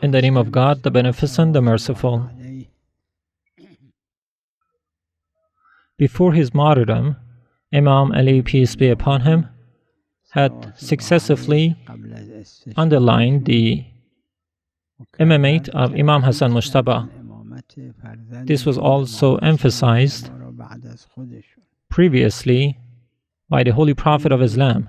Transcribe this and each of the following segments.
In the name of God, the Beneficent, the Merciful. Before his martyrdom, Imam Ali, peace be upon him, had successively underlined the imamate of Imam Hassan Mujtaba. This was also emphasized previously by the Holy Prophet of Islam.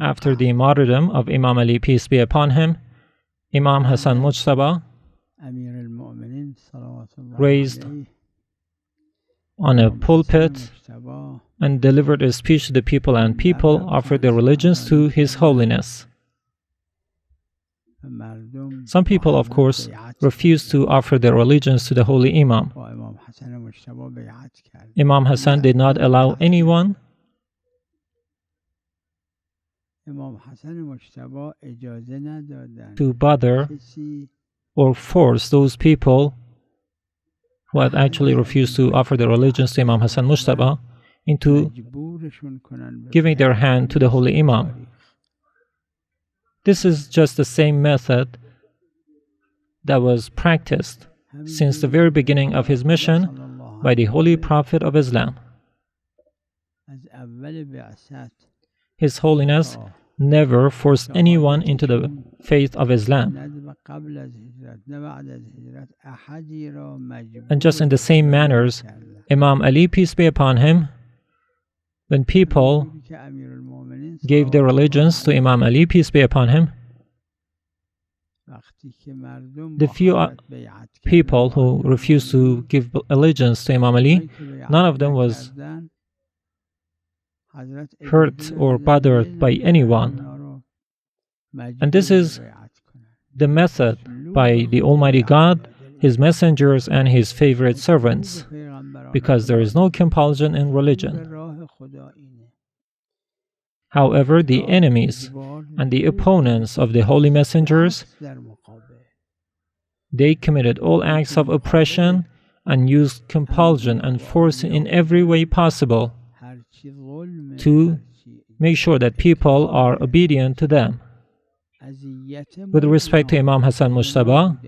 After the martyrdom of Imam Ali, peace be upon him, Imam Hassan Mujtaba raised on a pulpit and delivered a speech to the people, and people offered their allegiance to His Holiness. Some people, of course, refused to offer their allegiance to the Holy Imam. Imam Hassan did not allow anyone to bother or force those people who had actually refused to offer their allegiance to Imam Hassan Mujtaba into giving their hand to the Holy Imam. This is just the same method that was practiced since the very beginning of his mission by the Holy Prophet of Islam. His Holiness never forced anyone into the faith of Islam. And just in the same manners, Imam Ali, peace be upon him, when people gave their allegiance to Imam Ali, peace be upon him, the few people who refused to give allegiance to Imam Ali, none of them was hurt or bothered by anyone. And this is the method by the Almighty God, His messengers, and His favorite servants, because there is no compulsion in religion. However, the enemies and the opponents of the holy messengers, they committed all acts of oppression and used compulsion and force in every way possible to make sure that people are obedient to them. With respect to Imam Hassan Mujtaba,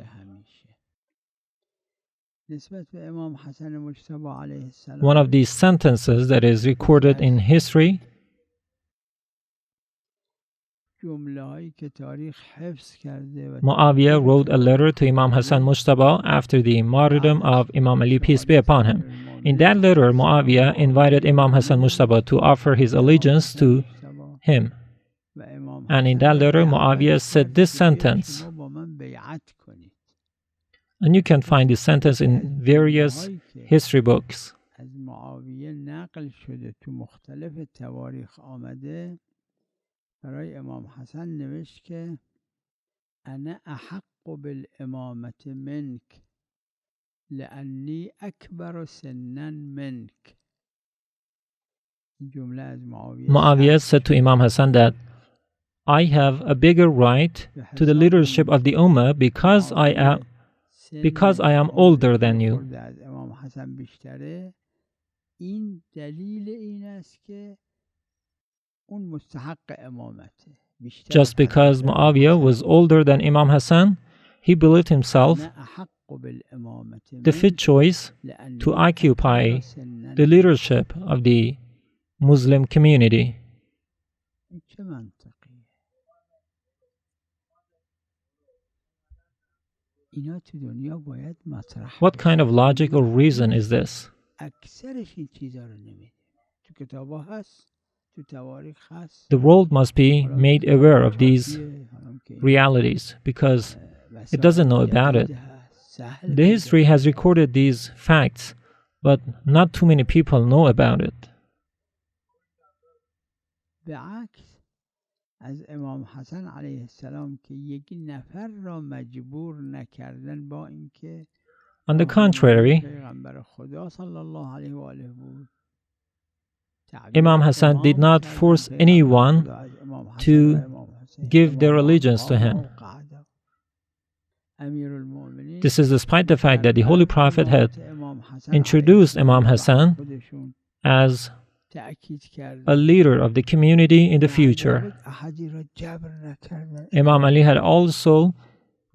one of these sentences that is recorded in history, Muawiyah wrote a letter to Imam Hassan Mujtaba after the martyrdom of Imam Ali, peace be upon him. In that letter, Muawiyah invited Imam Hassan Mujtaba to offer his allegiance to him. And in that letter, Muawiyah said this sentence. And you can find this sentence in various history books. برای امام حسن نوشت که انا احق بالامامة منك لأني اکبر سنا منك. Muawiyah said to Imam Hassan that I have a bigger right to the leadership of the Ummah because I am older than you. Just because Muawiyah was older than Imam Hassan, he believed himself the fit choice to occupy the leadership of the Muslim community. What kind of logic or reason is this? The world must be made aware of these realities because it doesn't know about it. The history has recorded these facts but not too many people know about it. بعکس از امام حسن علیه السلام که یک نفر را مجبور نکردن با اینکه On the contrary, پیغمبر خدا صلی الله علیه و آله بود. Imam Hassan did not force anyone to give their allegiance to him. This is despite the fact that the Holy Prophet had introduced Imam Hassan as a leader of the community in the future. Imam Ali had also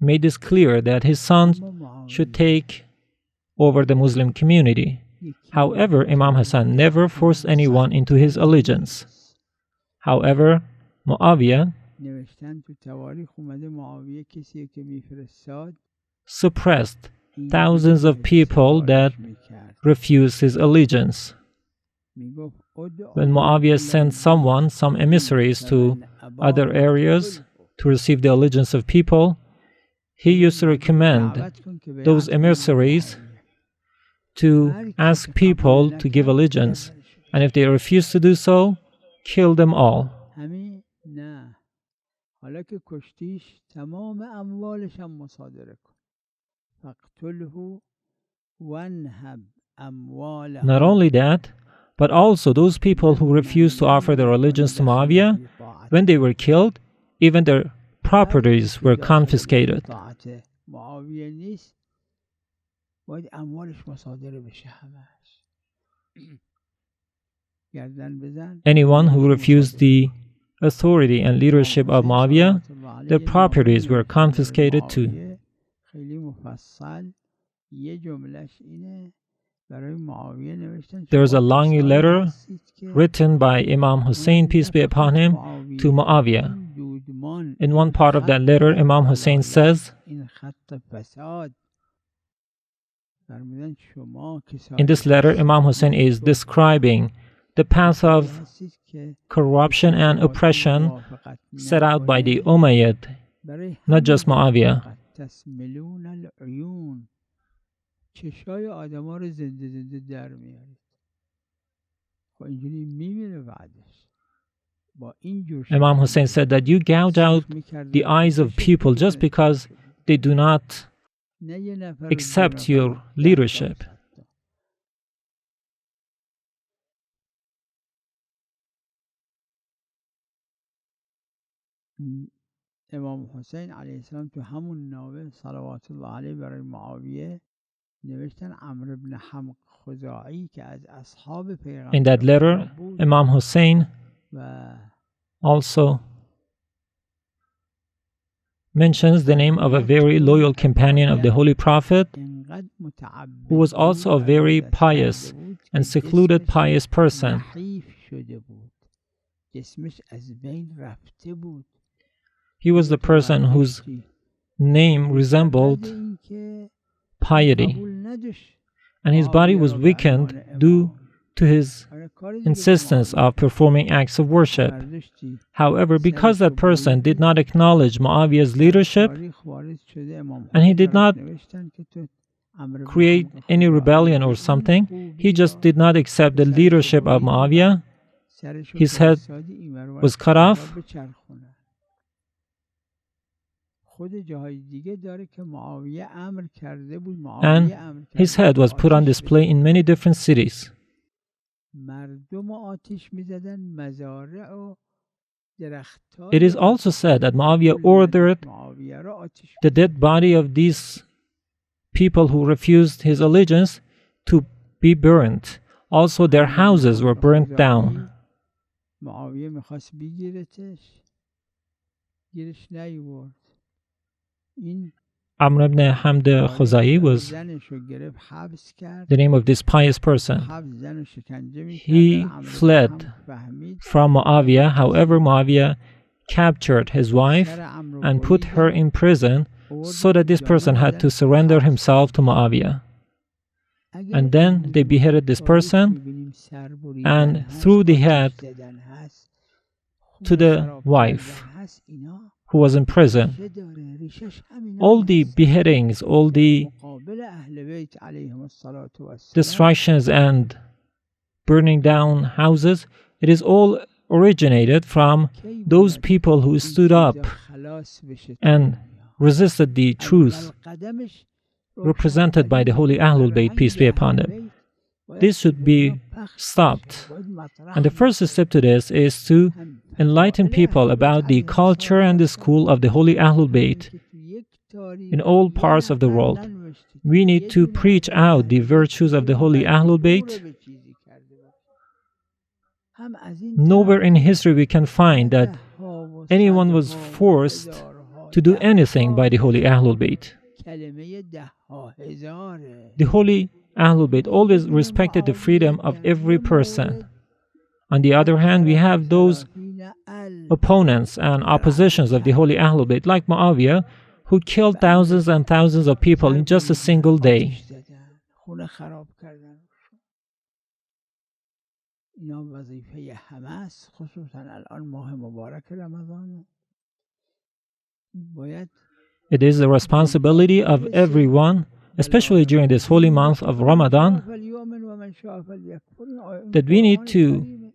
made this clear that his son should take over the Muslim community. However, Imam Hassan never forced anyone into his allegiance. However, Muawiyah suppressed thousands of people that refused his allegiance. When Muawiyah sent some emissaries to other areas to receive the allegiance of people, he used to recommend those emissaries to ask people to give allegiance, and if they refuse to do so, kill them all. Not only that, but also those people who refused to offer their allegiance to Muawiyah, when they were killed, even their properties were confiscated. Anyone who refused the authority and leadership of Muawiyah, their properties were confiscated too. There is a long letter written by Imam Hussein, peace be upon him, to Muawiyah. In one part of that letter, Imam Hussein says, in this letter, Imam Hussein is describing the path of corruption and oppression set out by the Umayyad, not just Muawiyah. Imam Hussein said that you gouge out the eyes of people just because they do not accept your leadership. امام حسین علیه السلام تو همون نامه صلوات الله علیه برای معاویه نوشتن عمرو بن حمق خزاعی که از اصحاب پیغمبر. In that letter, Imam Hussein also mentions the name of a very loyal companion of the Holy Prophet, who was also a very pious and secluded pious person. He was the person whose name resembled piety, and his body was weakened due to his insistence of performing acts of worship. However, because that person did not acknowledge Muawiyah's leadership, and he did not create any rebellion or something, he just did not accept the leadership of Muawiyah, his head was cut off, and his head was put on display in many different cities. It is also said that Muawiyah ordered the dead body of these people who refused his allegiance to be burnt. Also, their houses were burnt down. Amr ibn Hamd Khuzai was the name of this pious person. He fled from Muawiyah. However, Muawiyah captured his wife and put her in prison so that this person had to surrender himself to Muawiyah. And then they beheaded this person and threw the head to the wife who was in prison. All the beheadings, all the destructions and burning down houses, it is all originated from those people who stood up and resisted the truth represented by the holy Ahlul Bayt, peace be upon them. This should be stopped. And the first step to this is to enlighten people about the culture and the school of the holy Ahlul Bayt in all parts of the world. We need to preach out the virtues of the holy Ahlul Bayt. Nowhere in history we can find that anyone was forced to do anything by the holy Ahlul Bayt. The holy Ahlul Bayt always respected the freedom of every person. On the other hand, we have those opponents and oppositions of the holy Ahlul Bayt, like Muawiyah, who killed thousands and thousands of people in just a single day. It is the responsibility of everyone, especially during this holy month of Ramadan, that we need to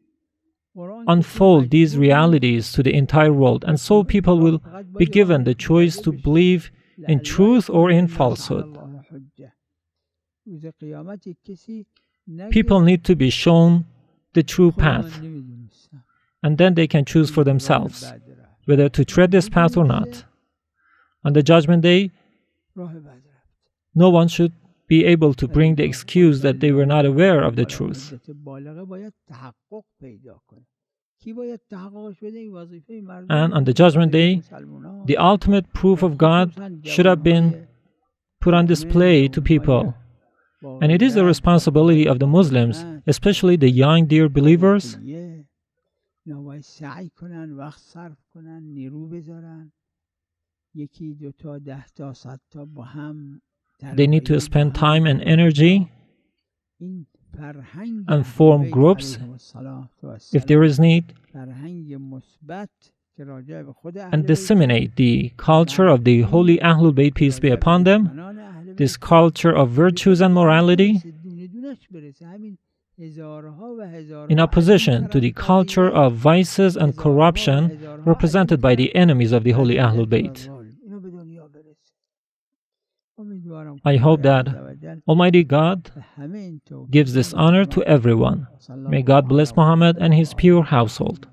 unfold these realities to the entire world, and so people will be given the choice to believe in truth or in falsehood. People need to be shown the true path, and then they can choose for themselves whether to tread this path or not. On the Judgment Day, no one should be able to bring the excuse that they were not aware of the truth. And on the Judgment Day, the ultimate proof of God should have been put on display to people. And it is the responsibility of the Muslims, especially the young dear believers, they need to spend time and energy and form groups if there is need, and disseminate the culture of the holy Ahlul Bayt, peace be upon them, this culture of virtues and morality, in opposition to the culture of vices and corruption represented by the enemies of the holy Ahlul Bayt. I hope that Almighty God gives this honor to everyone. May God bless Muhammad and his pure household.